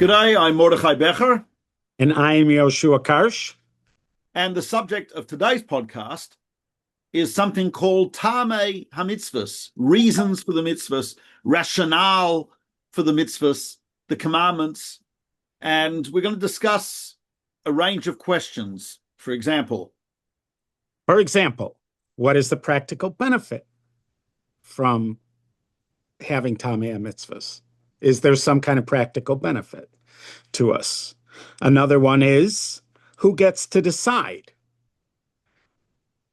G'day, I'm Mordechai Becher. And I am Yoshua Karsh. And the subject of today's podcast is something called Taamei Hamitzvos, reasons for the mitzvahs, rationale for the mitzvahs, the commandments. And we're going to discuss a range of questions. For example, what is the practical benefit from having Taamei Mitzvos? Is there some kind of practical benefit to us? Another one is, who gets to decide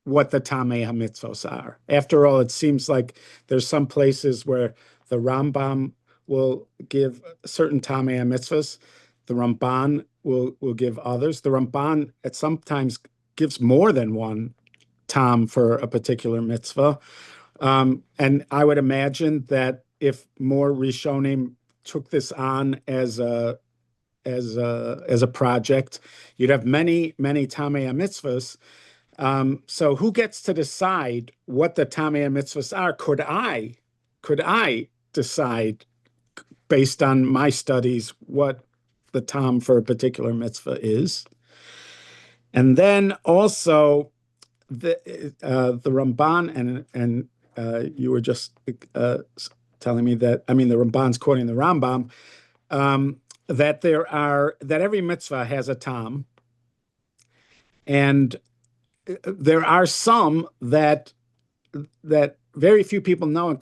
what the Taamei Mitzvos are? After all, it seems like there's some places where the Rambam will give certain Taamei Mitzvos. The Ramban will give others. The Ramban at sometimes gives more than one tam for a particular mitzvah. And I would imagine that if more Rishonim took this on as a project, you'd have many Taamei mitzvahs. So who gets to decide what the Taamei mitzvahs are? Could I decide based on my studies what the tam for a particular mitzvah is? And then also the Ramban and you were just telling me that, the Ramban's quoting the Rambam, that every mitzvah has a tam, and there are some that very few people know.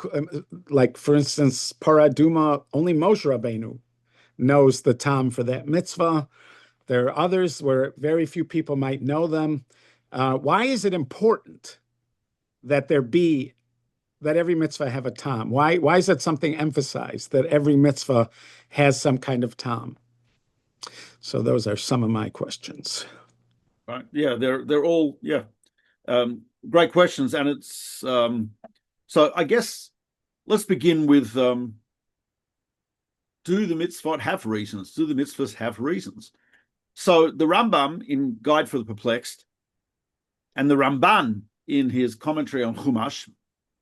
Like, for instance, Paraduma, only Moshe Rabbeinu knows the tam for that mitzvah. There are others where very few people might know them. Why is it important that every mitzvah have a tam? Why is that something emphasized, that every mitzvah has some kind of tam? So those are some of my questions. Right. Yeah, they're all great questions, and it's so I guess let's begin with do the mitzvot have reasons? Do the mitzvahs have reasons? So the Rambam in Guide for the Perplexed and the Ramban in his commentary on Chumash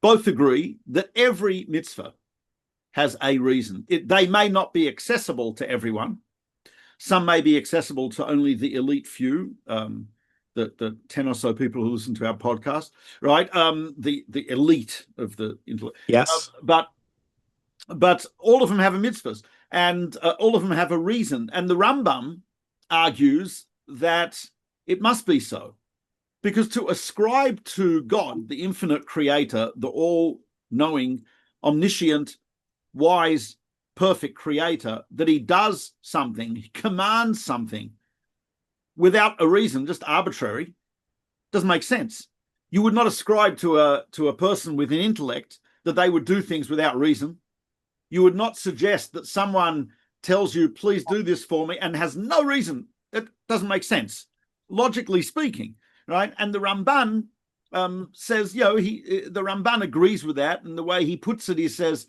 both agree that every mitzvah has a reason. They may not be accessible to everyone. Some may be accessible to only the elite few, the 10 or so people who listen to our podcast, right? The elite of the intellect. Yes. But all of them have a mitzvahs, and all of them have a reason. And the Rambam argues that it must be so, because to ascribe to God, the infinite creator, the all-knowing, omniscient, wise, perfect creator, that he does something, he commands something without a reason, just arbitrary, doesn't make sense. You would not ascribe to a person with an intellect that they would do things without reason. You would not suggest that someone tells you, please do this for me, and has no reason. It doesn't make sense, logically speaking, right? And the Ramban says, the Ramban agrees with that, and the way he puts it, he says,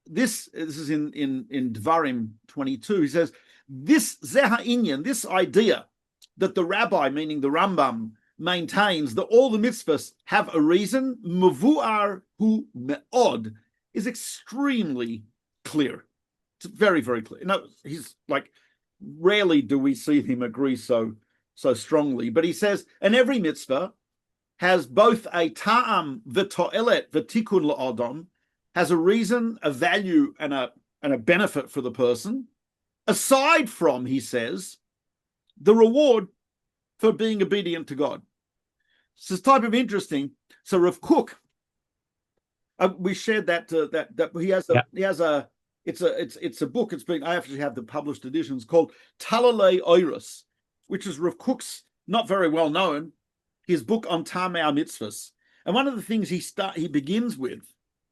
this is in Dvarim 22, he says, this zeha'inyan, this idea that the rabbi, meaning the Rambam, maintains that all the mitzvahs have a reason, mavu'ar hu me'od, is extremely clear. It's very, very clear. He's like, rarely do we see him agree so strongly, but he says, and every mitzvah has both a ta'am v'to'elet v'tikun la'adam, has a reason, a value, and a benefit for the person, aside from, he says, the reward for being obedient to God. So it's type of interesting. So Rav Kook, we shared that he has it's a book. I actually have the published editions called Talalei Oiros, which is Rav Kook's, not very well known, his book on Taamei Mitzvos. And one of the things he begins with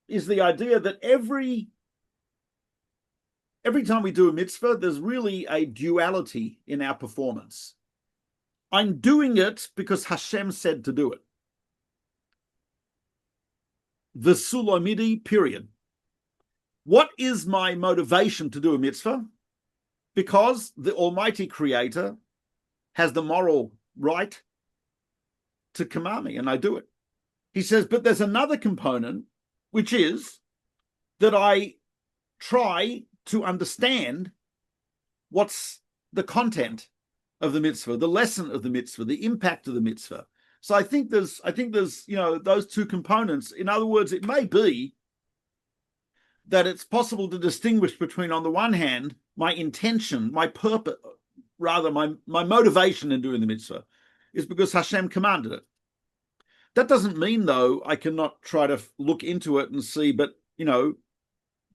is the idea that every time we do a mitzvah, there's really a duality in our performance. I'm doing it because Hashem said to do it. The Sulamidi, period. What is my motivation to do a mitzvah? Because the Almighty Creator has the moral right to command me, and I do it. He says, but there's another component, which is that I try to understand what's the content of the mitzvah, the lesson of the mitzvah, the impact of the mitzvah. So I think there's those two components. In other words, it may be that it's possible to distinguish between, on the one hand, my intention, my purpose, rather my motivation in doing the mitzvah is because Hashem commanded it. That doesn't mean, though, I cannot try to look into it and see, but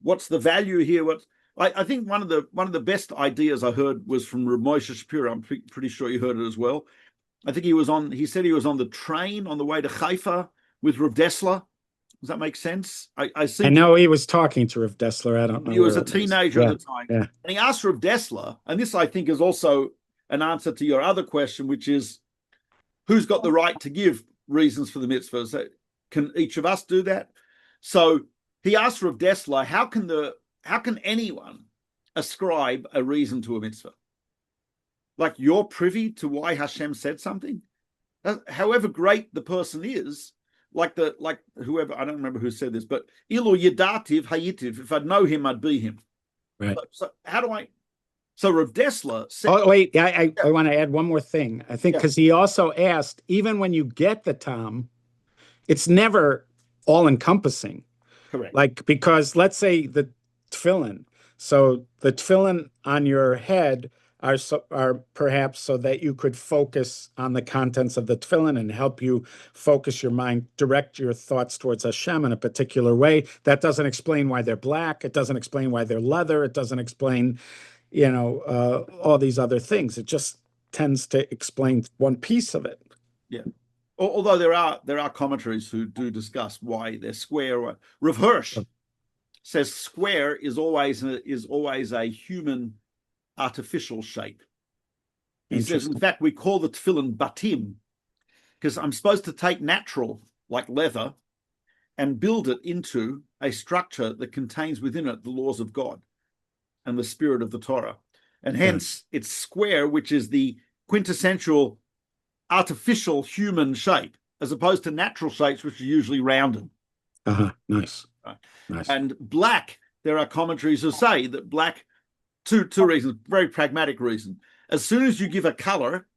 what's the value here? I think one of the best ideas I heard was from Rav Moshe Shapiro. I'm pretty sure you heard it as well. I think he said he was on the train on the way to Haifa with Rav Dessler. Does that make sense? I know he was talking to Rav Dessler. I don't know. He was a teenager at the time. Yeah. And he asked Rav Dessler, and this I think is also an answer to your other question, which is, who's got the right to give reasons for the mitzvahs? Can each of us do that? So he asked Rav Dessler, how can anyone ascribe a reason to a mitzvah? Like, you're privy to why Hashem said something? However great the person is, like whoever, I don't remember who said this, but ilu yedativ hayitiv, if I'd know him, I'd be him. Right. So how do I? So Rav Dessler said, oh wait, I want to add one more thing. I think because he also asked, even when you get the tam, it's never all encompassing. Correct. Like, because let's say the tefillin, so the tefillin on your head are perhaps so that you could focus on the contents of the tefillin and help you focus your mind, direct your thoughts towards Hashem in a particular way. That doesn't explain why they're black. It doesn't explain why they're leather. It doesn't explain, all these other things. It just tends to explain one piece of it. Yeah. Although there are commentaries who do discuss why they're square. Rav Hirsch says square is always a human artificial shape. He says, in fact, we call the tefillin batim because I'm supposed to take natural, like leather, and build it into a structure that contains within it the laws of God and the spirit of the Torah. And hence it's square, which is the quintessential artificial human shape, as opposed to natural shapes, which are usually rounded. Nice. Right. Nice. And black, there are commentaries who say that black, two reasons, very pragmatic reason. As soon as you give a color,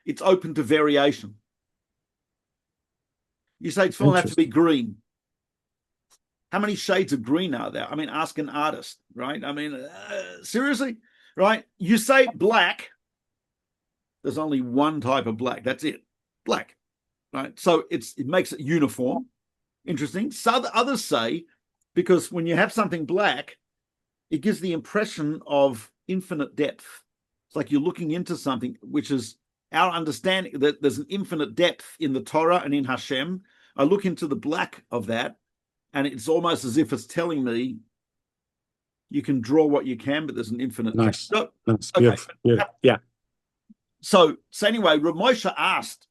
it's open to variation. You say it's going to have to be green. How many shades of green are there? I mean, ask an artist, right? I mean, seriously, right? You say black, there's only one type of black. That's it, black, right? So it makes it uniform. Interesting. So others say, because when you have something black, it gives the impression of infinite depth. It's like you're looking into something, which is our understanding that there's an infinite depth in the Torah and in Hashem. I look into the black of that, and it's almost as if it's telling me you can draw what you can, but there's an infinite nice. depth. Nice. Beautiful. Yeah. So anyway, Rav Moshe asked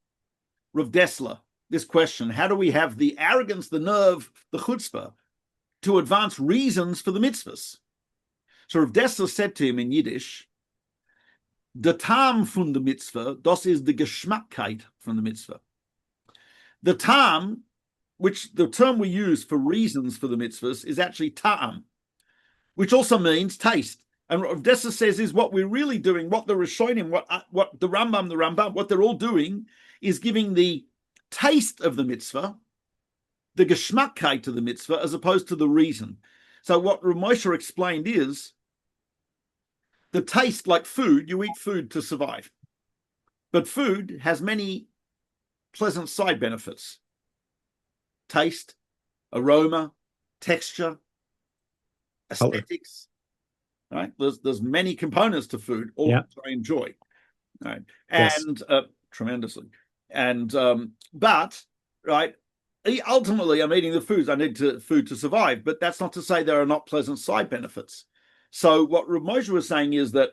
Rav Dessler this question: how do we have the arrogance, the nerve, the chutzpah to advance reasons for the mitzvahs? So Rav Dessler said to him in Yiddish, "The Tam von the mitzvah, das is the Geschmackkeit from the mitzvah." The Tam, which the term we use for reasons for the mitzvahs, is actually Ta'am, which also means taste. And what Rav Dessler says is what we're really doing, what the Rishonim, what the Rambam, what they're all doing is giving the taste of the mitzvah, the Geschmackkeit of the mitzvah, as opposed to the reason. So what Rav Moshe explained is the taste, like food, you eat food to survive. But food has many pleasant side benefits. Taste, aroma, texture, aesthetics. Right? There's many components to food, all which I enjoy. Right? And tremendously. And but right, ultimately I'm eating the foods I need food to survive, but that's not to say there are not pleasant side benefits. So what Rav Moshe was saying is that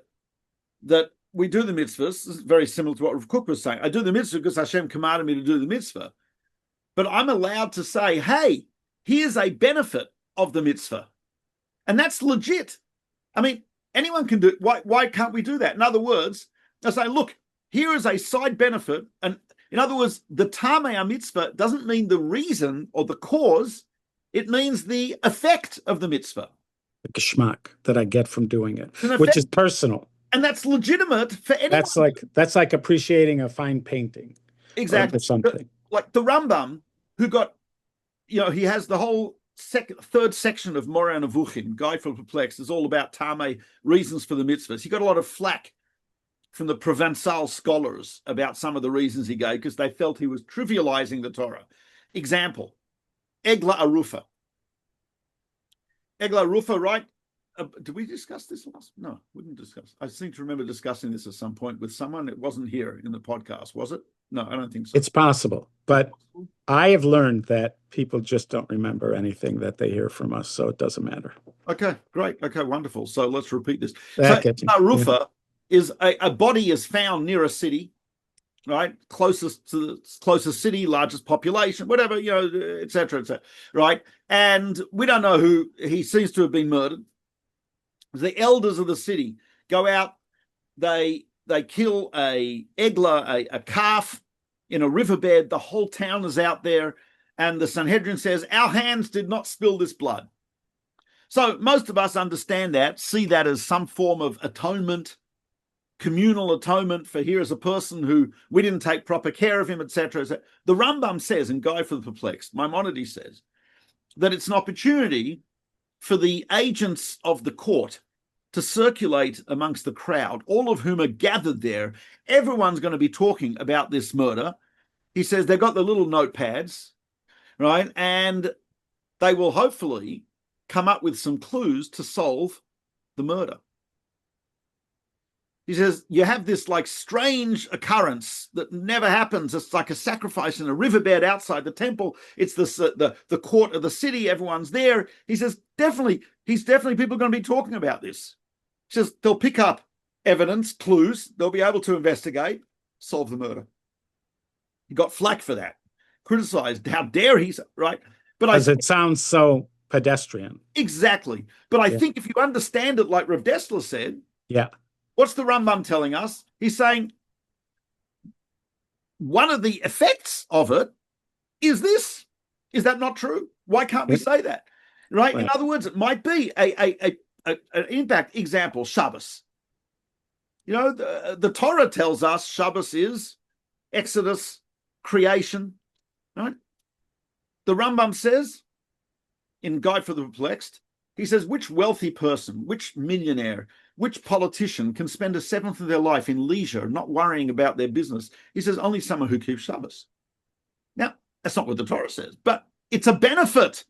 we do the mitzvahs. This is very similar to what Rav Kook was saying. I do the mitzvah because Hashem commanded me to do the mitzvah. But I'm allowed to say, hey, here's a benefit of the mitzvah. And that's legit. I mean, anyone can do it. Why can't we do that? In other words, I say, look, here is a side benefit. And in other words, the Taamei mitzvah doesn't mean the reason or the cause. It means the effect of the mitzvah. the geschmack that I get from doing it, An which effect, is personal. and that's legitimate for anyone. That's like appreciating a fine painting Exactly. or something. Like the Rambam, who got, he has the whole third section of Moreh Nevuchim, Guide for Perplexed, is all about Taamei, reasons for the mitzvahs. He got a lot of flack from the Provençal scholars about some of the reasons he gave because they felt he was trivializing the Torah. Example, Egla Arufa. Egla Arufa, right? Did we discuss this last? No, we didn't discuss. I seem to remember discussing this at some point with someone. It wasn't here in the podcast, was it? No, I don't think so. It's possible, but I have learned that people just don't remember anything that they hear from us, so it doesn't matter. Okay, great. Okay, wonderful. So let's repeat this. That So Arufa is a body is found near a city, right? Closest to the closest city, largest population, whatever, et cetera, right? And we don't know who. He seems to have been murdered. The elders of the city go out, they kill a eglah, a calf in a riverbed. The whole town is out there, and the Sanhedrin says, our hands did not spill this blood. So most of us understand that, see that as some form of atonement, communal atonement for here is a person who we didn't take proper care of him, etc. The Rambam says, in Guide for the Perplexed, Maimonides says, that it's an opportunity for the agents of the court to circulate amongst the crowd, all of whom are gathered there. Everyone's going to be talking about this murder. He says they've got the little notepads, right? And they will hopefully come up with some clues to solve the murder. He says, you have this like strange occurrence that never happens. It's like a sacrifice in a riverbed outside the temple. It's the court of the city. Everyone's there. He says, definitely people are going to be talking about this. He says, they'll pick up evidence, clues. They'll be able to investigate, solve the murder. He got flack for that, criticized. How dare he, right? But because it sounds so pedestrian. Exactly. But I think if you understand it like Rav Dessler said, what's the Rambam telling us? He's saying one of the effects of it is this. Is that not true? Why can't we say that? Right? In other words, it might be an impact. Example, Shabbos. The Torah tells us Shabbos is Exodus, creation. Right? The Rambam says, in Guide for the Perplexed, he says, which wealthy person, which millionaire, which politician can spend a seventh of their life in leisure, not worrying about their business? He says, only someone who keeps Shabbos. Now, that's not what the Torah says, but it's a benefit.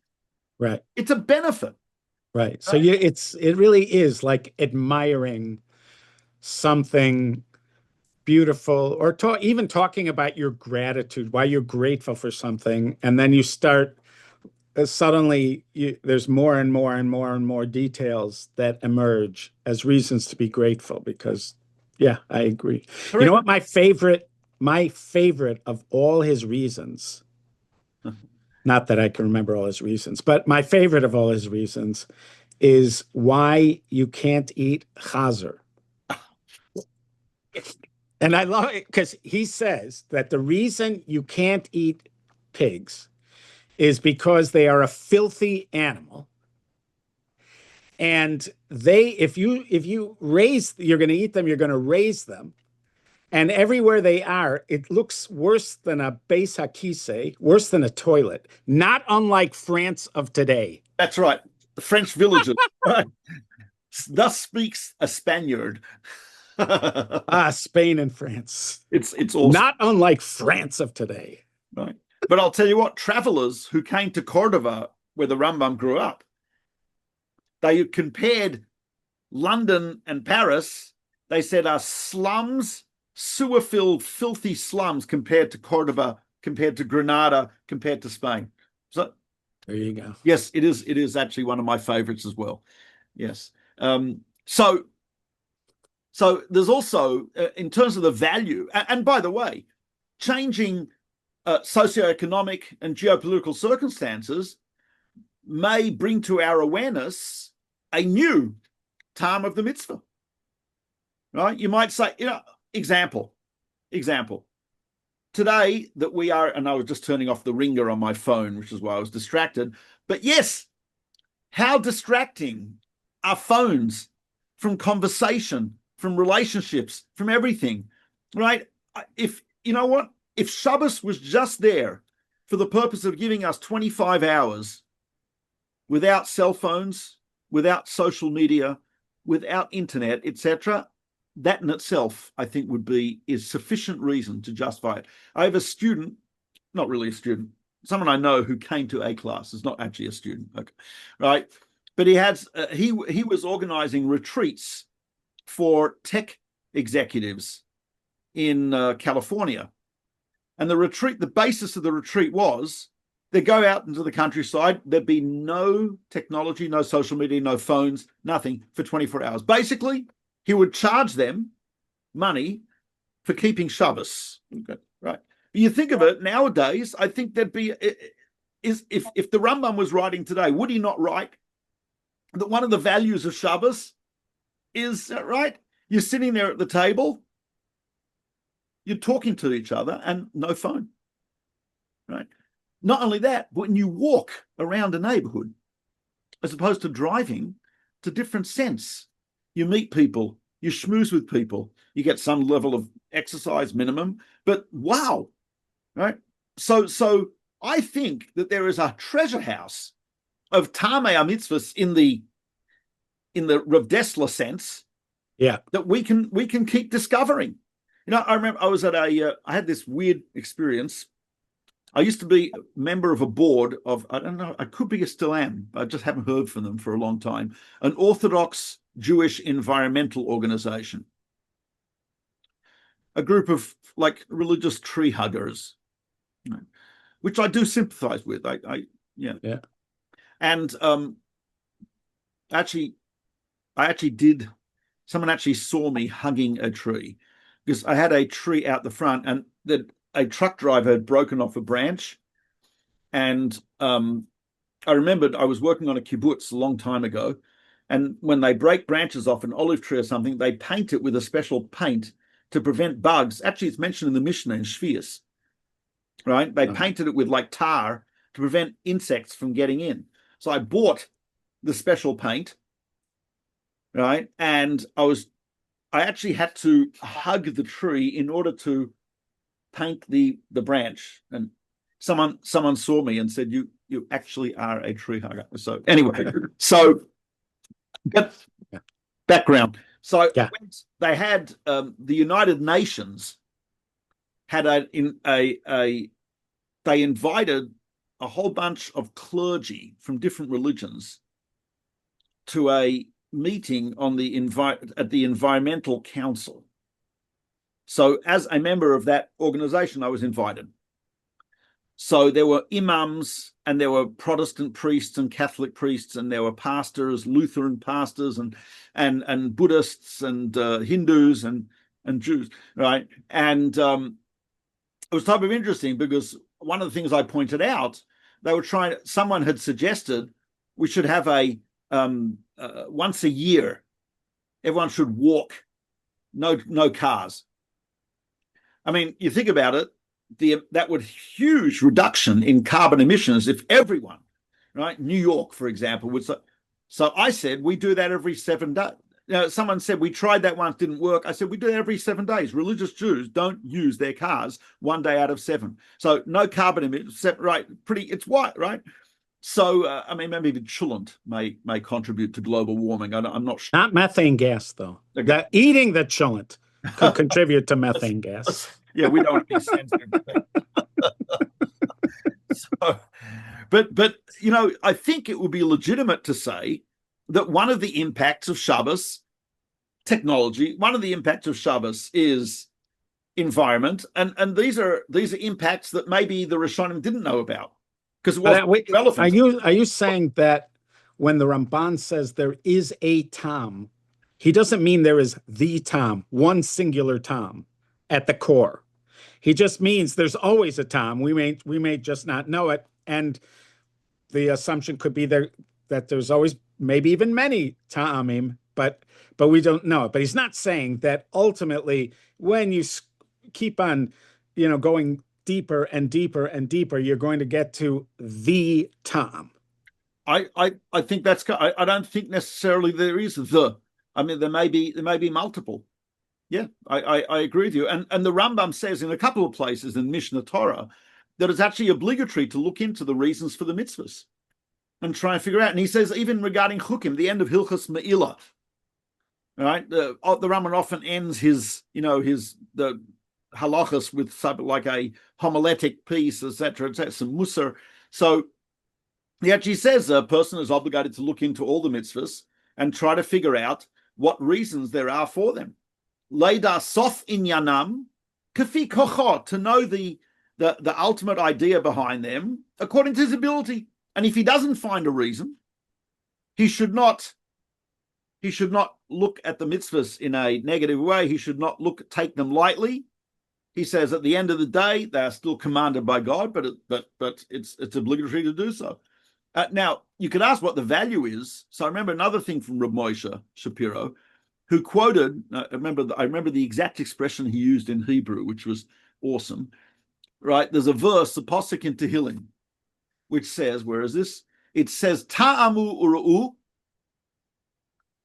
Right. It's a benefit. Right. So it really is like admiring something beautiful, or even talking about your gratitude, why you're grateful for something, and then you start suddenly there's more and more and more and more details that emerge as reasons to be grateful. Because I agree. Correct. You know what, my favorite of all his reasons, not that I can remember all his reasons, but my favorite of all his reasons is why you can't eat chazer. And I love it because he says that the reason you can't eat pigs is because they are a filthy animal. And if you raise, you're going to eat them, you're going to raise them. And everywhere they are, it looks worse than a Beis HaKisei, worse than a toilet, not unlike France of today. That's right. The French villages. Thus speaks a Spaniard. Spain and France. It's awesome. Not unlike France of today. Right. But I'll tell you what, travelers who came to Cordova, where the Rambam grew up, they compared London and Paris. They said are slums, sewer-filled, filthy slums compared to Cordova, compared to Granada, compared to Spain. So there you go. Yes, it is. It is actually one of my favorites as well. Yes. So there's also, in terms of the value, and by the way, changing socioeconomic and geopolitical circumstances may bring to our awareness a new term of the mitzvah. Right? You might say, example. Today that we are, and I was just turning off the ringer on my phone, which is why I was distracted. But yes, how distracting our phones, from conversation, from relationships, from everything, right? If you know what, if Shabbos was just there for the purpose of giving us 25 hours without cell phones, without social media, without internet, etc., that in itself, I think, is sufficient reason to justify it. I have a student, not really a student, someone I know who came to a class. Is not actually a student, okay, right? But he was organizing retreats for tech executives in California, and the basis of the retreat was they go out into the countryside. There'd be no technology, no social media, no phones, nothing for 24 hours. Basically, he would charge them money for keeping Shabbos. Okay, right. You think of it nowadays, I think there'd be if the Rambam was writing today, would he not write that one of the values of Shabbos is right? You're sitting there at the table, you're talking to each other, and no phone, right? Not only that, but when you walk around a neighborhood, as opposed to driving to different scents, you meet people, you schmooze with people, you get some level of exercise minimum, but wow, right? So I think that there is a treasure house of Taamei Mitzvos in the Rav Dessler sense, yeah, that we can keep discovering. You know, I remember I was at I had this weird experience. I used to be a member of a board of, I don't know, I could be, still am, I just haven't heard from them for a long time, an Orthodox Jewish environmental organization, a group of like religious tree huggers, which I do sympathize with. Yeah. And I actually did, someone actually saw me hugging a tree because I had a tree out the front, and a truck driver had broken off a branch. And I remembered I was working on a kibbutz a long time ago. And when they break branches off an olive tree or something, they paint it with a special paint to prevent bugs. Actually, it's mentioned in the Mishnah in Shvius, right? They painted it with like tar to prevent insects from getting in. So I bought the special paint, right? And I actually had to hug the tree in order to paint the branch. And someone saw me and said, you actually are a tree hugger. So anyway, background. So they had the United Nations had they invited a whole bunch of clergy from different religions to a meeting on at the Environmental Council. So as a member of that organization, I was invited. So there were imams, and there were Protestant priests and Catholic priests, and there were pastors, Lutheran pastors, and Buddhists, and Hindus, and Jews, right? And it was type of interesting because one of the things I pointed out, someone had suggested we should have a once a year, everyone should walk, no cars. I mean, you think about it, that would huge reduction in carbon emissions if everyone, right? New York, for example, would. So I said we do that every 7 days. Someone said we tried that once, didn't work. I said we do that every 7 days. Religious Jews don't use their cars 1 day out of 7. So no carbon emissions, right? It's white, right? So I mean, maybe the cholent may contribute to global warming. I'm not sure. Not methane gas, though. Okay. Eating the cholent could contribute to methane gas. Yeah, we don't want to be sensitive. But you know, I think it would be legitimate to say that one of the impacts of Shabbos technology, one of the impacts of Shabbos is environment, and these are impacts that maybe the Rishonim didn't know about because it wasn't relevant. Are you saying that when the Ramban says there is a Tam, he doesn't mean there is the Tam, one singular Tam at the core? He just means there's always a Tam. We may just not know it, and the assumption could be that there's always maybe even many Ta'amim, but we don't know it. But he's not saying that ultimately, when you keep on, going deeper and deeper and deeper, you're going to get to the Tam. I think that's. I don't think necessarily there is the. I mean, there may be multiple. Yeah, I agree with you. And the Rambam says in a couple of places in Mishnah Torah that it's actually obligatory to look into the reasons for the mitzvahs and try and figure out. And he says even regarding chukim, the end of Hilchas Me'ilah, right? The Rambam often ends the halachas with something like a homiletic piece, etc., some musar. So he actually says a person is obligated to look into all the mitzvahs and try to figure out what reasons there are for them. Leida sof inyanam kafi kocho, to know the ultimate idea behind them according to his ability. And if he doesn't find a reason, he should not look at the mitzvahs in a negative way. He should not take them lightly. He says at the end of the day, they are still commanded by God, but it's obligatory to do so. Now, you could ask what the value is. So I remember another thing from Reb Moshe Shapiro, who quoted, I remember the exact expression he used in Hebrew, which was awesome, right? There's a verse, the Posuk in Tehillim, which says, where is this? It says, Ta'amu uru'u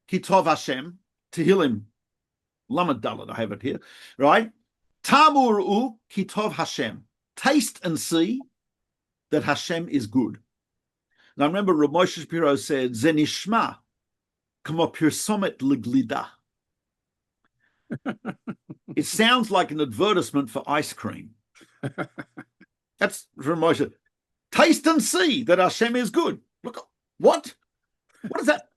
kitov Hashem, Tehillim, Lamed Dalet, I have it here, right? Ta'amu uru'u kitov Hashem. Taste and see that Hashem is good. Now, I remember Reb Moshe Shapiro said, Zenishma, kamo pirsomet leglida. It sounds like an advertisement for ice cream. That's from Moshe. Taste and see that Hashem is good. Look, what? What is that?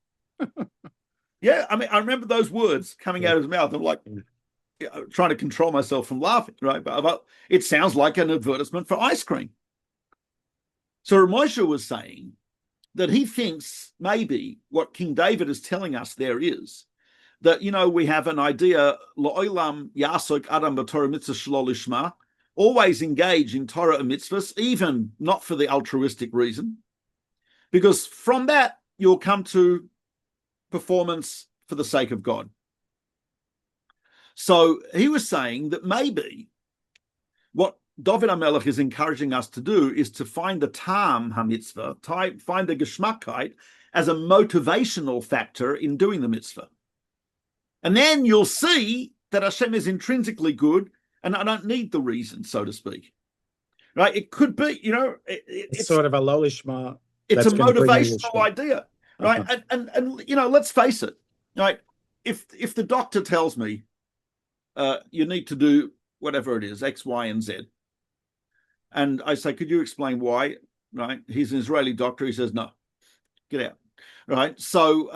Yeah, I mean, I remember those words coming out of his mouth. I'm like, trying to control myself from laughing, right? But it sounds like an advertisement for ice cream. So Moshe was saying that he thinks maybe what King David is telling us there is that, we have an idea, Lo'olam yasok adam b'Torah mitzvah shelo lishma, always engage in Torah and mitzvahs, even not for the altruistic reason, because from that you'll come to performance for the sake of God. So he was saying that maybe what David HaMelech is encouraging us to do is to find the Tam HaMitzvah, find the Geschmackkeit as a motivational factor in doing the mitzvah. And then you'll see that Hashem is intrinsically good, and I don't need the reason, so to speak. Right? It could be, it's sort of a lo lishma. It's a motivational idea, right? Uh-huh. And let's face it, right? If the doctor tells me you need to do whatever it is, X, Y, and Z, and I say, could you explain why? Right? He's an Israeli doctor. He says, no, get out. Right. So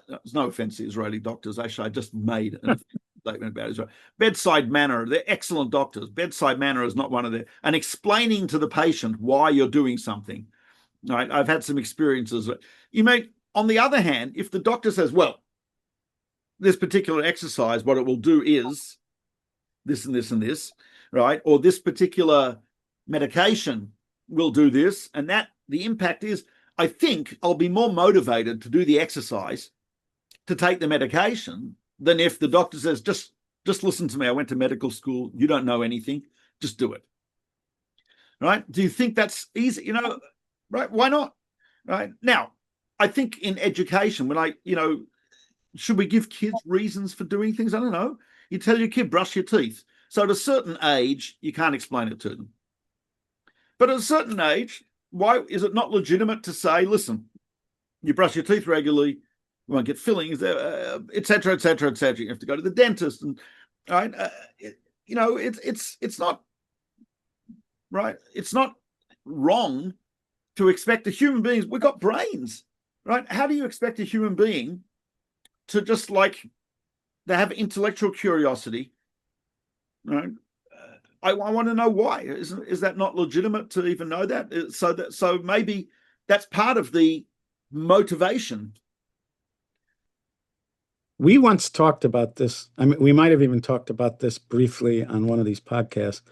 there's no offense to Israeli doctors. Actually, I just made a statement about Israel. Bedside manner, they're excellent doctors. Bedside manner is not one of their, and explaining to the patient why you're doing something. Right. I've had some experiences. On the other hand, if the doctor says, well, this particular exercise, what it will do is this and this and this, right? Or this particular medication will do this, and that the impact is, I think I'll be more motivated to do the exercise, to take the medication, than if the doctor says, just listen to me. I went to medical school. You don't know anything. Just do it. Right? Do you think that's easy? Right? Why not? Right? Now, I think in education, when should we give kids reasons for doing things? I don't know. You tell your kid, brush your teeth. So at a certain age, you can't explain it to them. But at a certain age, why is it not legitimate to say, listen, you brush your teeth regularly, you won't get fillings, et cetera, et cetera, et cetera. You have to go to the dentist, and right, it's not right. It's not wrong to expect a human being. We've got brains, right? How do you expect a human being to just they have intellectual curiosity, right? I want to know why. Is that not legitimate to even know that? So maybe that's part of the motivation. We once talked about this. I mean, we might have even talked about this briefly on one of these podcasts.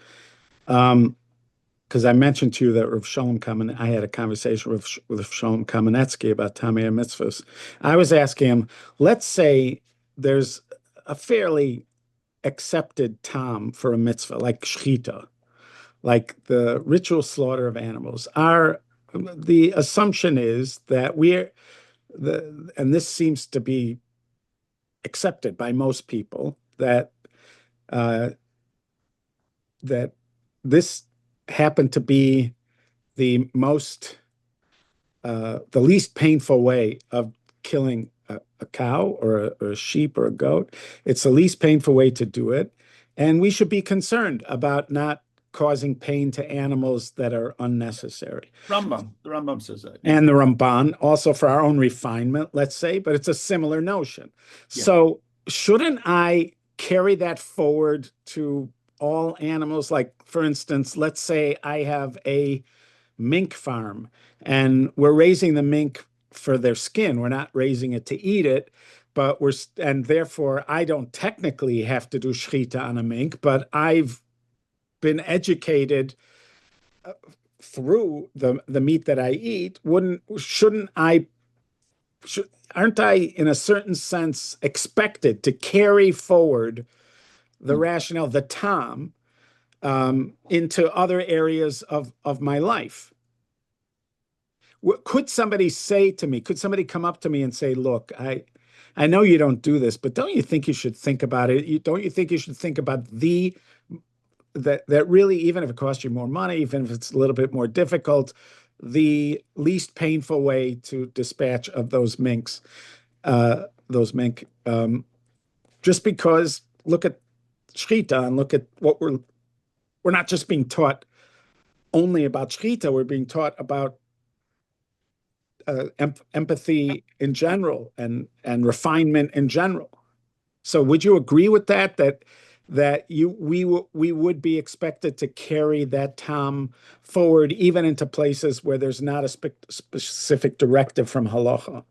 Because I mentioned to you that I had a conversation with Shalom Kamenetsky about Taamei and Mitzvos. I was asking him, let's say there's a fairly accepted tam for a mitzvah, like shchita, like the ritual slaughter of animals. Are the assumption is that and this seems to be accepted by most people, that uh, that this happened to be the least painful way of killing a cow or a sheep or a goat. It's the least painful way to do it. And we should be concerned about not causing pain to animals that are unnecessary. The Rambam says that. Yeah. And the Ramban, also for our own refinement, let's say, but it's a similar notion. Yeah. So shouldn't I carry that forward to all animals? Like, for instance, let's say I have a mink farm and we're raising the mink for their skin. We're not raising it to eat it, and therefore I don't technically have to do shechita on a mink, but I've been educated through the meat that I eat. Aren't I in a certain sense expected to carry forward the rationale, the tam, into other areas of my life? Could somebody come up to me and say, look, I know you don't do this, but don't you think you should think about it? Don't you think you should think about that really, even if it costs you more money, even if it's a little bit more difficult, the least painful way to dispatch of those mink, just because look at shechita and look at what we're not just being taught only about shechita, we're being taught about empathy in general and refinement in general. So would you agree with that? That we would be expected to carry that tam forward even into places where there's not a specific directive from halacha?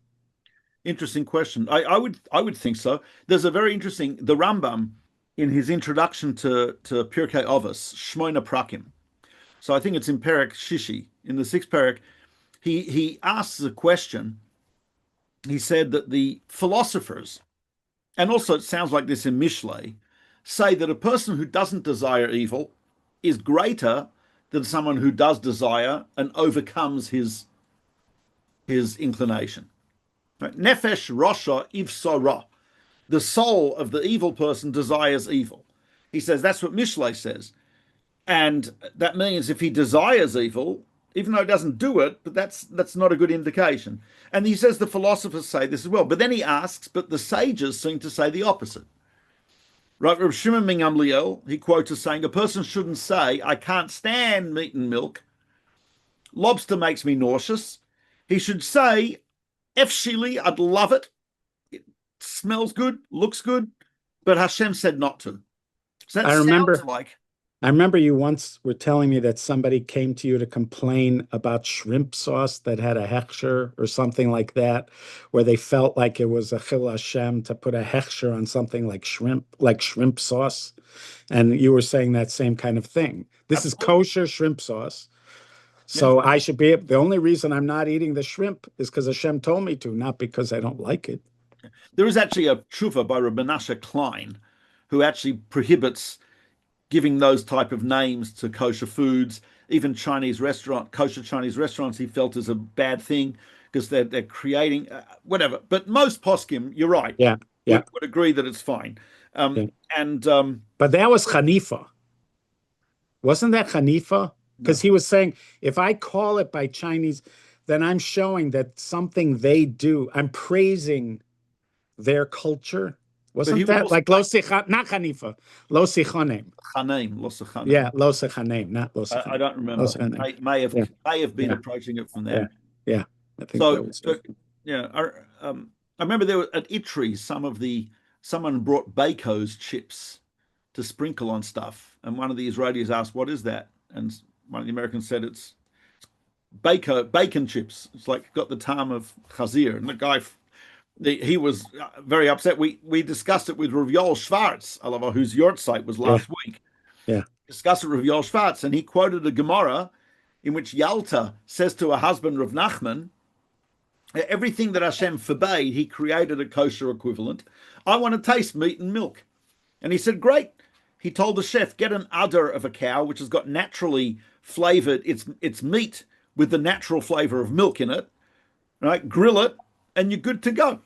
Interesting question. I would think so. There's a very interesting, the Rambam in his introduction to Pirkei Avos, Shmoina Prakim. So I think it's in Perek Shishi, in the sixth Perek. He asks a question. He said that the philosophers, and also it sounds like this in Mishlei, say that a person who doesn't desire evil is greater than someone who does desire and overcomes his inclination. Right? Nefesh Rosha Ivsara. The soul of the evil person desires evil. He says that's what Mishlei says. And that means if he desires evil, even though he doesn't do it, but that's not a good indication. And he says the philosophers say this as well. But then he asks, but the sages seem to say the opposite. Right, Rav Shimon ben Gamliel, he quotes as saying, a person shouldn't say, I can't stand meat and milk. Lobster makes me nauseous. He should say, Efshili, I'd love it. It smells good, looks good, but Hashem said not to. So that sounds like... I remember you once were telling me that somebody came to you to complain about shrimp sauce that had a hechsher or something like that, where they felt like it was a chil Hashem to put a hechsher on something like shrimp sauce. And you were saying that same kind of thing. This is kosher shrimp sauce. So I should be, the only reason I'm not eating the shrimp is because Hashem told me to, not because I don't like it. There is actually a tshuva by Rabbi Menashe Klein who actually prohibits giving those type of names to kosher foods, even kosher Chinese restaurants, he felt is a bad thing because they're creating whatever. But most poskim, you're right, would agree that it's fine. But that was Hanifa. Wasn't that Hanifa? Because he was saying, if I call it by Chinese, then I'm showing that something they do, I'm praising their culture. Wasn't that like not Hanifa, Lo Sichanem? Chanem. Yeah, Lo Sichanem, not Lo Sichanem. I don't remember. May have been approaching it from there. Yeah. I think that was I remember there were at Itri someone brought Baco's chips to sprinkle on stuff, and one of the Israelis asked, "What is that?" And one of the Americans said, "It's bacon chips. It's like got the tam of chazir." And the guy. He was very upset. We discussed it with Rav Yoel Schwartz, whose yortzeit was last week. Yeah. Discussed it with Rav Yoel Schwartz, and he quoted a Gemara in which Yalta says to her husband, Rav Nachman, everything that Hashem forbade, he created a kosher equivalent. I want to taste meat and milk. And he said, great. He told the chef, get an udder of a cow, which has got naturally flavored its meat with the natural flavor of milk in it, right? Grill it, and you're good to go.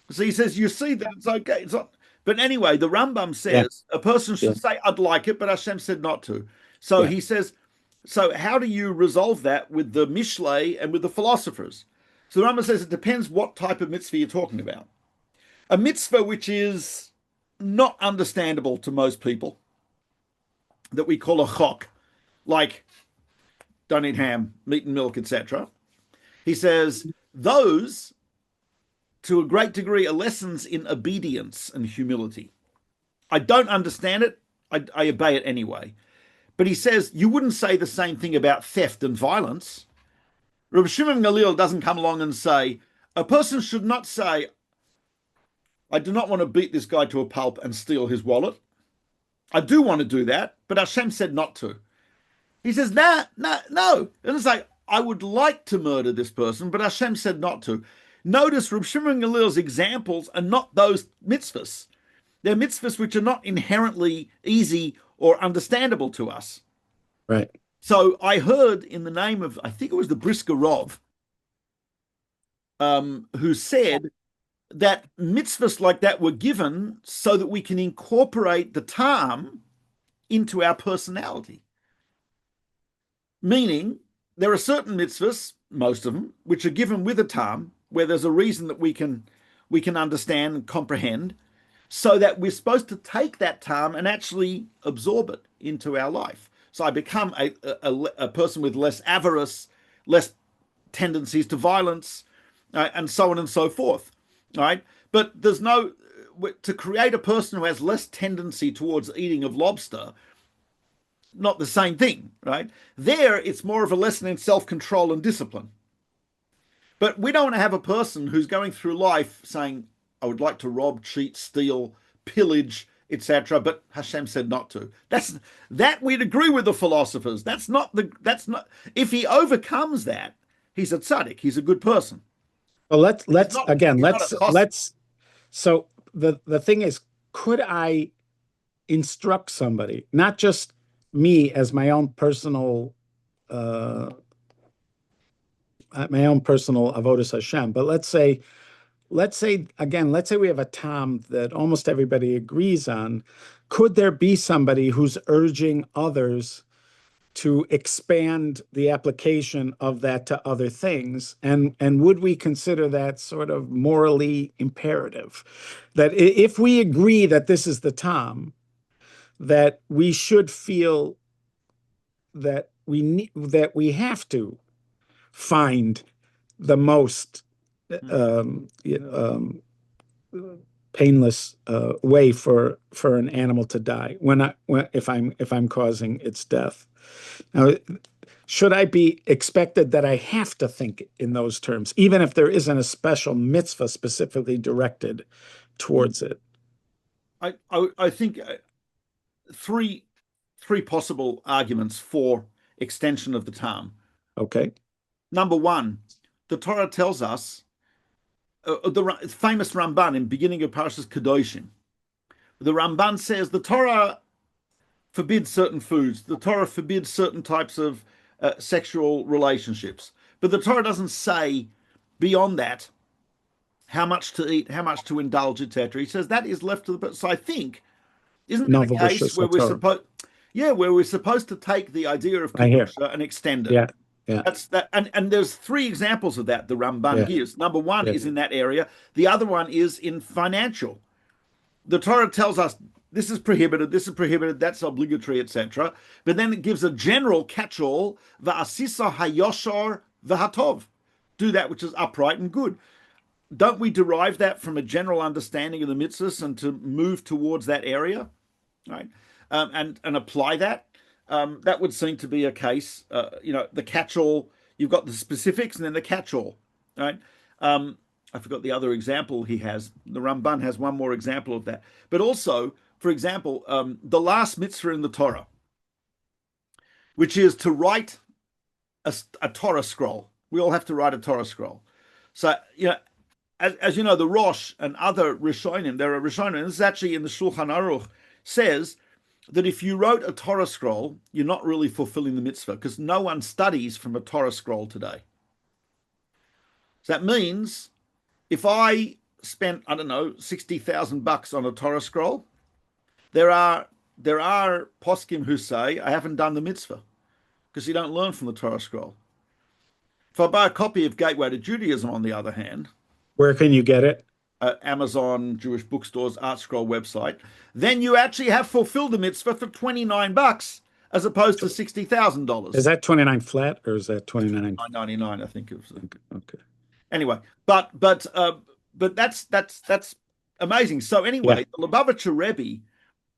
So he says, you see that it's okay. It's not. But anyway, the Rambam Yeah. says a person Yeah. should say, I'd like it, but Hashem said not to. So Yeah. he says, so how do you resolve that with the Mishlei and with the philosophers? So the Rambam says it depends what type of mitzvah you're talking about. A mitzvah which is not understandable to most people, that we call a chok, like don't eat ham, meat and milk, etc. He says those, to a great degree, are lessons in obedience and humility. I don't understand it. I obey it anyway. But he says you wouldn't say the same thing about theft and violence. Rabbi Shimon Gamliel doesn't come along and say, a person should not say, I do not want to beat this guy to a pulp and steal his wallet. I do want to do that, but Hashem said not to. He says, no. And it's like, I would like to murder this person, but Hashem said not to. Notice Rabbi Shimon Gamliel's examples are not those mitzvahs. They're mitzvahs which are not inherently easy or understandable to us. Right. So I heard in the name of, I think it was the Brisker Rov, who said that mitzvahs like that were given so that we can incorporate the tam into our personality. Meaning, there are certain mitzvahs, most of them, which are given with a tam, where there's a reason that we can understand and comprehend, so that we're supposed to take that tam and actually absorb it into our life. So I become a person with less avarice, less tendencies to violence, and so on and so forth, right? But there's no, to create a person who has less tendency towards eating of lobster, not the same thing, right? There, it's more of a lesson in self-control and discipline. But we don't want to have a person who's going through life saying, I would like to rob, cheat, steal, pillage, etc., but Hashem said not to. That we'd agree with the philosophers. That's not. If he overcomes that, he's a tzaddik. He's a good person. Well, let's so the thing is, could I instruct somebody, not just me as my own personal avodas Hashem, but let's say we have a tam that almost everybody agrees on. Could there be somebody who's urging others to expand the application of that to other things? And would we consider that sort of morally imperative? That if we agree that this is the tam, that we should feel that we have to find the most painless way for an animal to die if I'm causing its death. Now, should I be expected that I have to think in those terms, even if there isn't a special mitzvah specifically directed towards it? I think three possible arguments for extension of the tam. Okay. Number one, the Torah tells us, the famous Ramban in beginning of Parashas Kedoshim, the Ramban says the Torah forbids certain foods, the Torah forbids certain types of sexual relationships, but the Torah doesn't say beyond that how much to eat, how much to indulge, etc. He says that is left to the person. So I think, isn't that a case where we're supposed to take the idea of kedusha and extend it? Yeah. Yeah. That's that, and there's three examples of that the Ramban gives. Number one is in that area. The other one is in financial. The Torah tells us this is prohibited, that's obligatory, etc. But then it gives a general catch-all: va'asisa hayoshar v'hatov, do that which is upright and good. Don't we derive that from a general understanding of the mitzvahs and to move towards that area, right? And apply that? That would seem to be a case, the catch-all, you've got the specifics and then the catch-all, right? I forgot the other example he has. The Ramban has one more example of that. But also, for example, the last mitzvah in the Torah, which is to write a Torah scroll. We all have to write a Torah scroll. So, as you know, the Rosh and other Rishonim, there are Rishonim, and this is actually in the Shulchan Aruch, says that if you wrote a Torah scroll, you're not really fulfilling the mitzvah because no one studies from a Torah scroll today. So that means if I spent, I don't know, $60,000 on a Torah scroll, there are poskim who say I haven't done the mitzvah because you don't learn from the Torah scroll. If I buy a copy of Gateway to Judaism, on the other hand, Where can you get it? Amazon, Jewish bookstores, Art Scroll website, then you actually have fulfilled the mitzvah for $29 as opposed to $60,000. Is that 29 flat or is that 29? $9.99, I think it was. Okay. Anyway, but that's amazing. So anyway, the Lubavitcher Rebbe,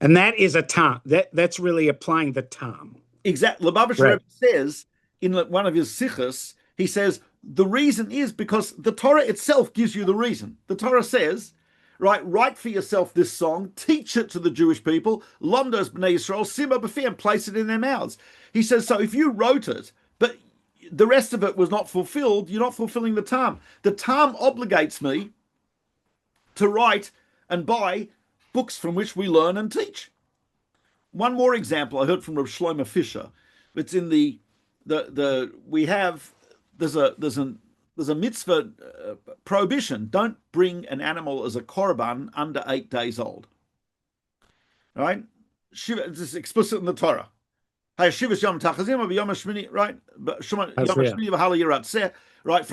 and that is a tam. That's really applying the tam. Exactly. Lubavitcher Rebbe says in one of his sichos, he says the reason is because the Torah itself gives you the reason. The Torah says, right, write for yourself this song, teach it to the Jewish people, Lomdos B'nai Yisrael, Sima B'fi, and place it in their mouths. He says, so if you wrote it, but the rest of it was not fulfilled, you're not fulfilling the Tam. The Tam obligates me to write and buy books from which we learn and teach. One more example I heard from Rav Shlomo Fisher. It's in there's a mitzvah prohibition. Don't bring an animal as a korban under 8 days old. All right? This is explicit in the Torah. Right? Right? From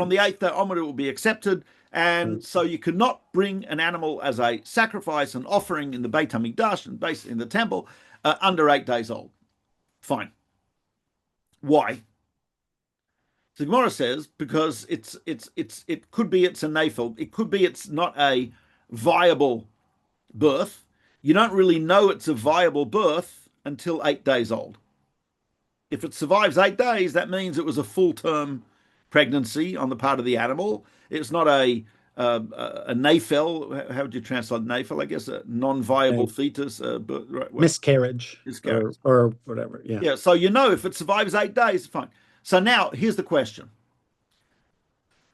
the 8th day onward, it will be accepted. And so you cannot bring an animal as a sacrifice and offering in the Beit HaMikdash and basically in the temple under 8 days old. Fine. Why? The Gemara says because it could be it's a nafel, it could be it's not a viable birth. You don't really know it's a viable birth until 8 days old. If it survives 8 days, that means it was a full-term pregnancy on the part of the animal. It's not a nafel. How would you translate nafel? I guess a non-viable fetus. Miscarriage. Or whatever. Yeah. Yeah. So you know if it survives 8 days, fine. So now here's the question.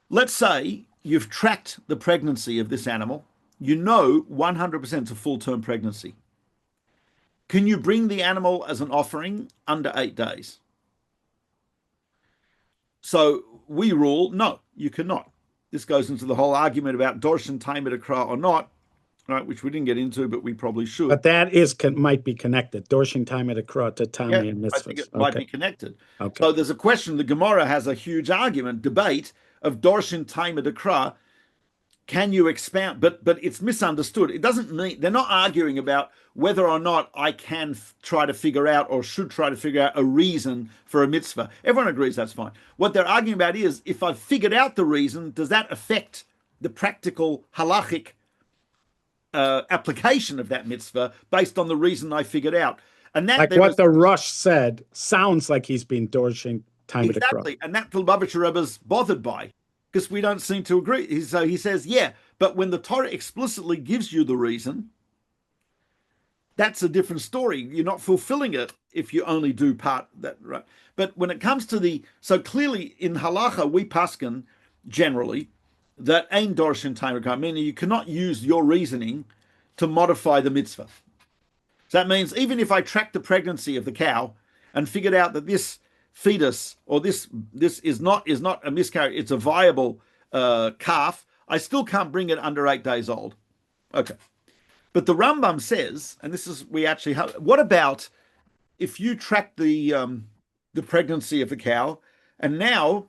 Let's say you've tracked the pregnancy of this animal. You know 100% it's a full-term pregnancy. Can you bring the animal as an offering under 8 days? So we rule, no, you cannot. This goes into the whole argument about Dorshan Taamei Kra or not, right? Which we didn't get into, but we probably should. But that might be connected. Dorshan Taamei Kra to Taamei and Mitzvos. I think it might be connected. Okay. So there's a question. The Gemara has a huge argument, debate of Dorshan Taamei Kra. Can you expound? But it's misunderstood. It doesn't mean they're not arguing about whether or not I can try to figure out or should try to figure out a reason for a mitzvah. Everyone agrees that's fine. What they're arguing about is if I've figured out the reason, does that affect the practical halachic application of that mitzvah based on the reason I figured out? And that like what the Rush said sounds like he's been Dorshan Taamei Kra. Exactly, and that the Lubavitcher Rebbe's bothered by. Because we don't seem to agree. So he says, yeah, but when the Torah explicitly gives you the reason, that's a different story. You're not fulfilling it if you only do part that, right? But when it comes to so clearly in halacha, we paskin generally that ein dorshin taamei kra, meaning you cannot use your reasoning to modify the mitzvah. So that means even if I track the pregnancy of the cow and figured out that this fetus or this is not a miscarriage, it's a viable calf, I still can't bring it under 8 days old. Okay. But the Rambam says, and this is we actually have, what about if you track the pregnancy of the cow and now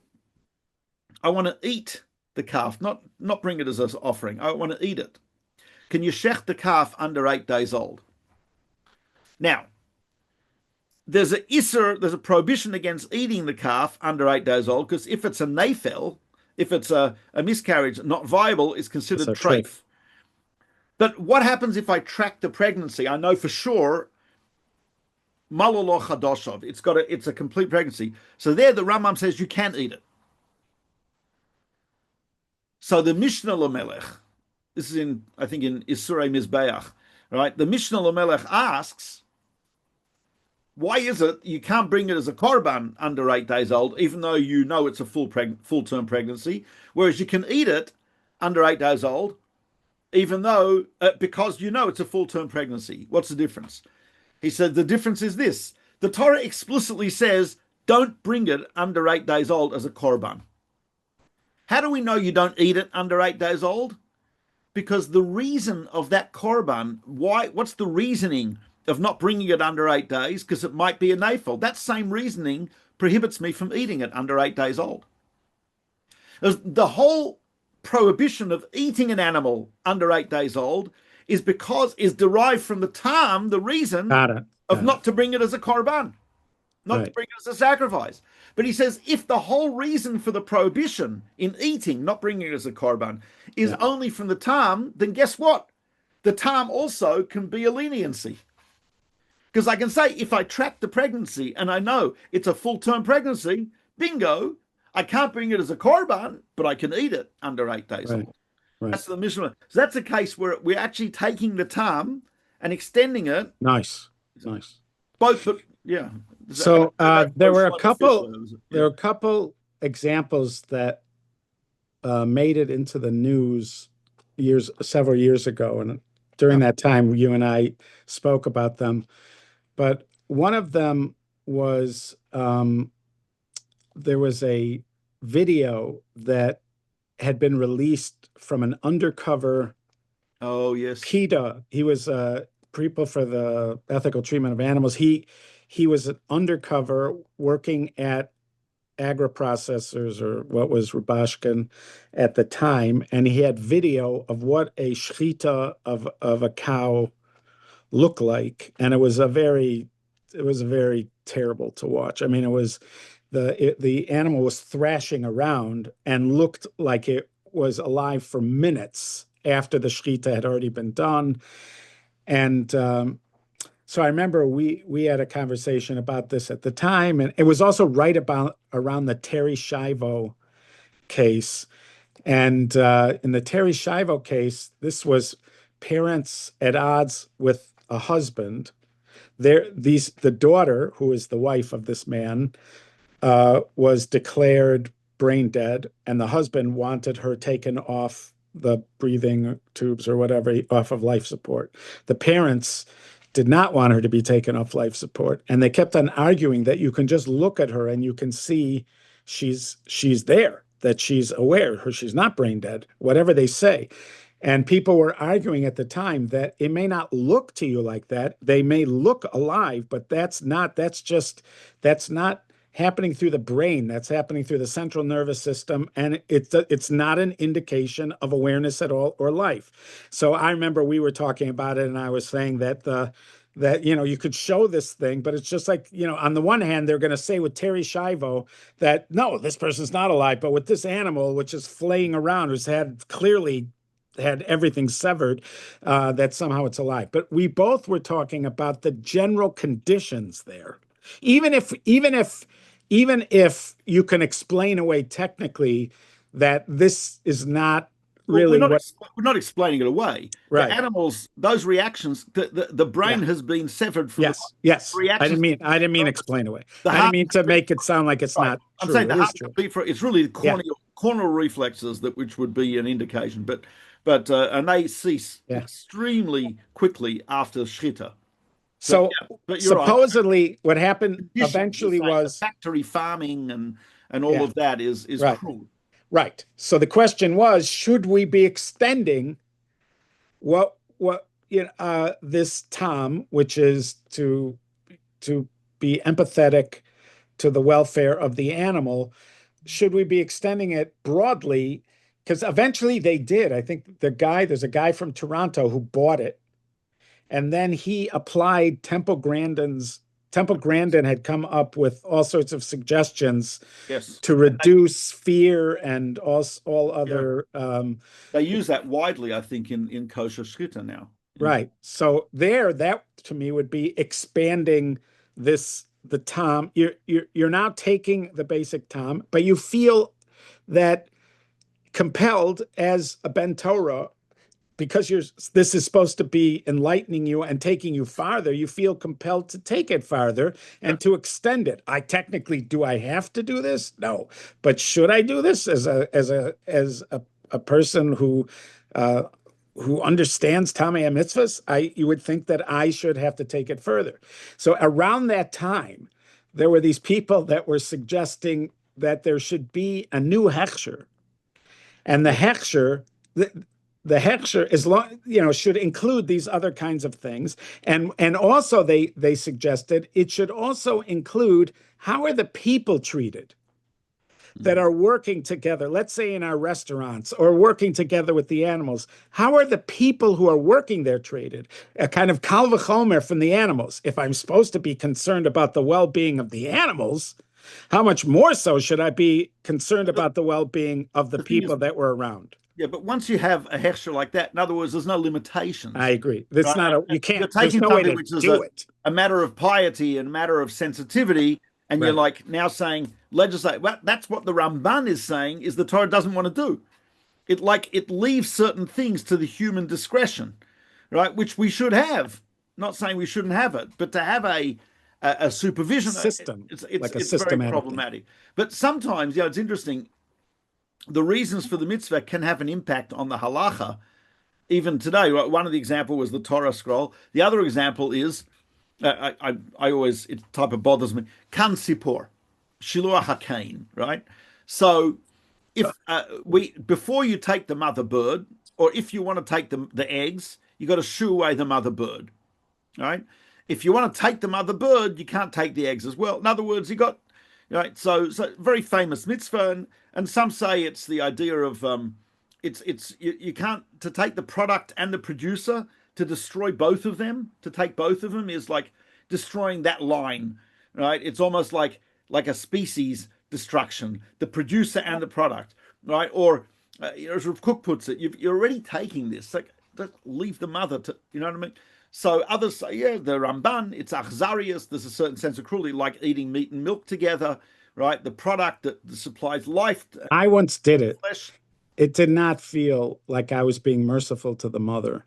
I want to eat the calf, not bring it as an offering, I want to eat it. Can you shech the calf under 8 days old? Now, there's a prohibition against eating the calf under 8 days old, because if it's a nafel, if it's a miscarriage, not viable, is considered treif. But what happens if I track the pregnancy? I know for sure, malolo chadoshov, it's a complete pregnancy. So there the Rambam says you can't eat it. So the Mishnah Lamelech, this is I think in Isurei Mizbeach, right? The Mishnah Lamelech asks, why is it you can't bring it as a korban under 8 days old, even though you know it's a full-term pregnancy, whereas you can eat it under 8 days old, even though because you know it's a full-term pregnancy? What's the difference? He said the difference is this: the Torah explicitly says, "Don't bring it under 8 days old as a korban." How do we know you don't eat it under 8 days old? Because the reason of that korban, what's the reasoning of not bringing it under 8 days? Because it might be a nafel. That same reasoning prohibits me from eating it under 8 days old. The whole prohibition of eating an animal under 8 days old is derived from the tam, the reason of not to bring it as a korban, not to bring it as a sacrifice. But he says, if the whole reason for the prohibition in eating, not bringing it as a korban, is only from the tam, then guess what? The tam also can be a leniency. Because I can say, if I track the pregnancy and I know it's a full-term pregnancy, bingo, I can't bring it as a korban, but I can eat it under 8 days old. Right. That's the Mishnah. So that's a case where we're actually taking the tam and extending it. Nice. Both, but yeah. So there were a couple examples that made it into the news several years ago, and during that time, you and I spoke about them. But one of them was there was a video that had been released from an undercover PETA. He was people for the ethical treatment of animals. He was an undercover working at agri-processors, or what was Rubashkin at the time, and he had video of what a shechita of a cow looked like, and it was a very terrible to watch. I mean, it was the animal was thrashing around and looked like it was alive for minutes after the shechita had already been done. And so I remember we had a conversation about this at the time, and it was also right around the Terry Schiavo case. And in the Terry Schiavo case, this was parents at odds with a husband. The daughter, who is the wife of this man, was declared brain dead, and the husband wanted her taken off the breathing tubes or whatever, off of life support. The parents did not want her to be taken off life support, and they kept on arguing that you can just look at her and you can see she's there, that she's aware, she's not brain dead, whatever they say. And people were arguing at the time that it may not look to you like that. They may look alive, but that's not happening through the brain. That's happening through the central nervous system, and it's not an indication of awareness at all or life. So I remember we were talking about it, and I was saying that you could show this thing, but it's just like, on the one hand, they're going to say with Terry Schiavo that no, this person's not alive, but with this animal, which is flaying around, who's clearly had everything severed, that somehow it's alive. But we both were talking about the general conditions there. Even if you can explain away technically that this is not really we're not explaining it away. Right. The animals, those reactions, the brain has been severed from yes. I didn't mean explain away. I didn't mean to make it sound like it's not true. I'm saying it's really the corneal reflexes which would be an indication, but and they cease extremely quickly after shechita. So supposedly what happened eventually was factory farming and all of that is cruel. Right. So the question was, should we be extending this tam, which is to be empathetic to the welfare of the animal, should we be extending it broadly? Because eventually they did. I think there's a guy from Toronto who bought it. And then he applied Temple Grandin had come up with all sorts of suggestions to reduce fear and all other. They use that widely, I think, in kosher shechita now. Right. So that to me would be expanding the tam. You're now taking the basic tam, but you feel that compelled as a Ben Torah, because this is supposed to be enlightening you and taking you farther, you feel compelled to take it farther and to extend it. Do I have to do this? No. But should I do this as a person who who understands Taamei and Mitzvos, you would think that I should have to take it further. So around that time, there were these people that were suggesting that there should be a new hechsher, and the hechsher is long, should include these other kinds of things, and also they suggested it should also include how are the people treated that are working together, let's say in our restaurants or working together with the animals. How are the people who are working there treated? A kind of kal v'chomer from the animals. If I'm supposed to be concerned about the well-being of the animals, how much more so should I be concerned about the well-being of the people that were around? Yeah, but once you have a hechsher like that, in other words, there's no limitations. I agree. That's right? not you can't. You're taking no something which is a matter of piety and a matter of sensitivity, and you're like now saying legislate. Well, that's what the Ramban is saying. Is the Torah doesn't want to do it leaves certain things to the human discretion, right? Which we should have. Not saying we shouldn't have it, but to have a supervision system, it's like very problematic. But sometimes, it's interesting. The reasons for the mitzvah can have an impact on the halacha, even today. One of the example was the Torah scroll. The other example is, I always, it type of bothers me, kan sipor, shiluah hakain, right? So if before you take the mother bird, or if you want to take the eggs, you got to shoo away the mother bird, right? If you want to take the mother bird, you can't take the eggs as well. In other words, you got, right? So very famous mitzvah, and some say it's the idea of you can't, to take the product and the producer, to destroy both of them, to take both of them is like destroying that line, right? It's almost like a species destruction, the producer and the product, right? Or as Rav Kook puts it, you're already taking this, like leave the mother to, you know what I mean? So others say, yeah, the Ramban, it's achzarius, there's a certain sense of cruelty, like eating meat and milk together, right? The product that supplies life. I once did it. Flesh. It did not feel like I was being merciful to the mother.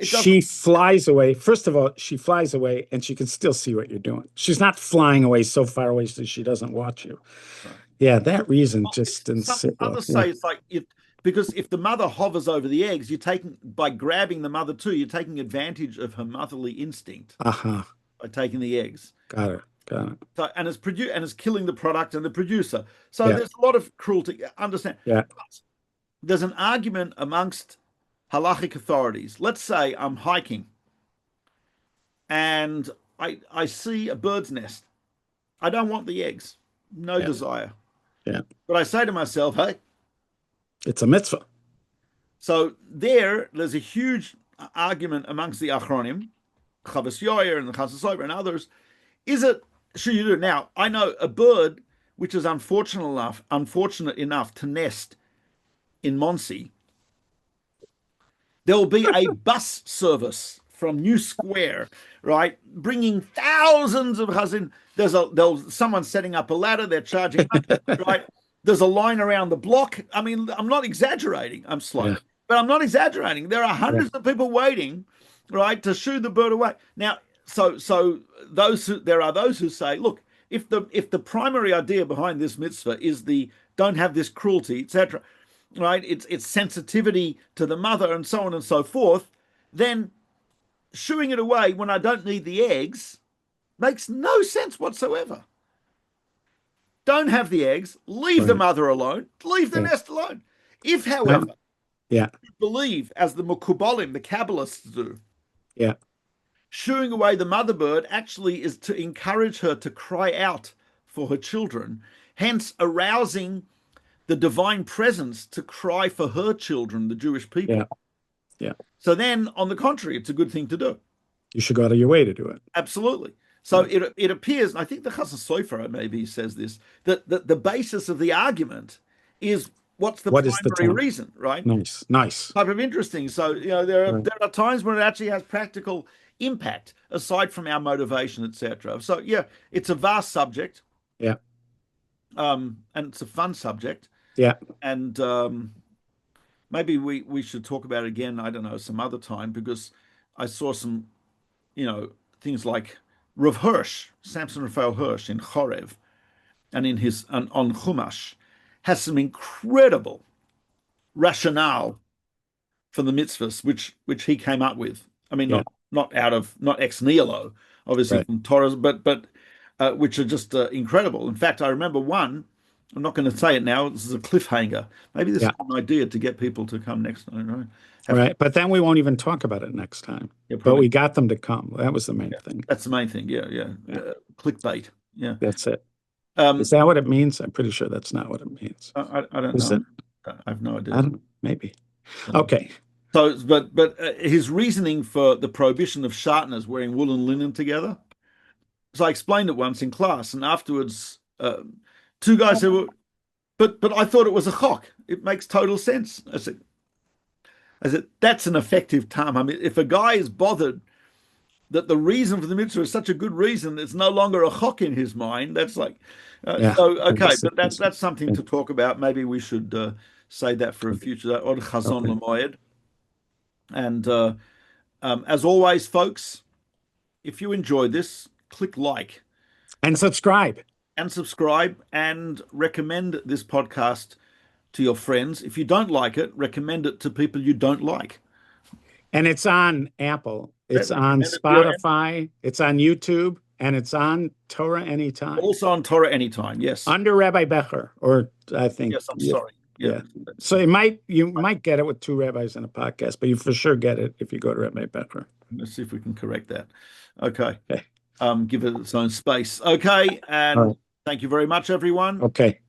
She flies away. First of all, she flies away and she can still see what you're doing. She's not flying away so far away so she doesn't watch you. Right. Yeah, that reason just didn't sit well. Others say it's like, because if the mother hovers over the eggs, you're taking, by grabbing the mother too, you're taking advantage of her motherly instinct by taking the eggs. Got it. So, and it's killing the product and the producer. So there's a lot of cruelty. Understand? Yeah. But there's an argument amongst halachic authorities. Let's say I'm hiking and I see a bird's nest. I don't want the eggs. No desire. Yeah. But I say to myself, hey, it's a mitzvah. So there's a huge argument amongst the Achronim, Chavos Yoyer and the Chasas Sofer and others. Should you do it? Now, I know a bird which is unfortunate enough to nest in Monsey, there will be a bus service from New Square, right, bringing thousands of chazin. There's someone setting up a ladder. They're charging up, right. There's a line around the block. I mean, I'm not exaggerating. I'm slow, but I'm not exaggerating. There are hundreds of people waiting, right, to shoo the bird away. Now, so there are those who say, look, if the primary idea behind this mitzvah is don't have this cruelty, etc., right? It's sensitivity to the mother and so on and so forth. Then shooing it away when I don't need the eggs makes no sense whatsoever. Don't have the eggs. Leave the mother alone. Leave the nest alone. If, however, you believe, as the Mukubalim, the Kabbalists do, shooing away the mother bird actually is to encourage her to cry out for her children, hence arousing the divine presence to cry for her children, the Jewish people. Yeah. So then, on the contrary, it's a good thing to do. You should go out of your way to do it. Absolutely. So it appears, and I think the Chasas Sofer maybe says this, that the basis of the argument is what's the primary reason, right? Nice. Type of interesting. So there are times when it actually has practical impact aside from our motivation, etc. So it's a vast subject. Yeah. And it's a fun subject. Yeah. And maybe we should talk about it again, I don't know, some other time, because I saw some, things like Rav Hirsch, Samson Raphael Hirsch in Chorev, and on Chumash, has some incredible rationale for the mitzvahs, which he came up with. I mean, Yeah. not ex nihilo, obviously Right. from Torah, but which are just incredible. In fact, I remember one. I'm not going to say it now. This is a cliffhanger. Maybe this Yeah. is an idea to get people to come next. I don't know. Right. But then we won't even talk about it next time. Yeah, But probably. we got them to come. That was the main thing. That's the main thing. Yeah. Clickbait. Yeah. That's it. Is that what it means? I'm pretty sure that's not what it means. I don't Is know. it? I have no idea. I don't know. Maybe. Okay. So, but his reasoning for the prohibition of sharpeners wearing wool and linen together. So I explained it once in class, and afterwards, two guys said, "Well, but I thought it was a chok. It makes total sense." I said that's an effective tam. I mean, if a guy is bothered that the reason for the mitzvah is such a good reason, it's no longer a chok in his mind. That's like, so okay, but that's something to talk about. Maybe we should say that for a future or chazon l'moed. And as always, folks, if you enjoyed this, click like and subscribe and recommend this podcast to your friends. If you don't like it, recommend it to people you don't like. And it's on Apple, it's on Spotify, it's on YouTube, and it's on Torah Anytime. Also on Torah Anytime, yes. Under Rabbi Becher, or I think. Yes, I'm sorry. Yeah. So you might get it with two rabbis in a podcast, but you for sure get it if you go to Rabbi Becher. Let's see if we can correct that. Okay. Give it its own space. Okay, and thank you very much, everyone. Okay.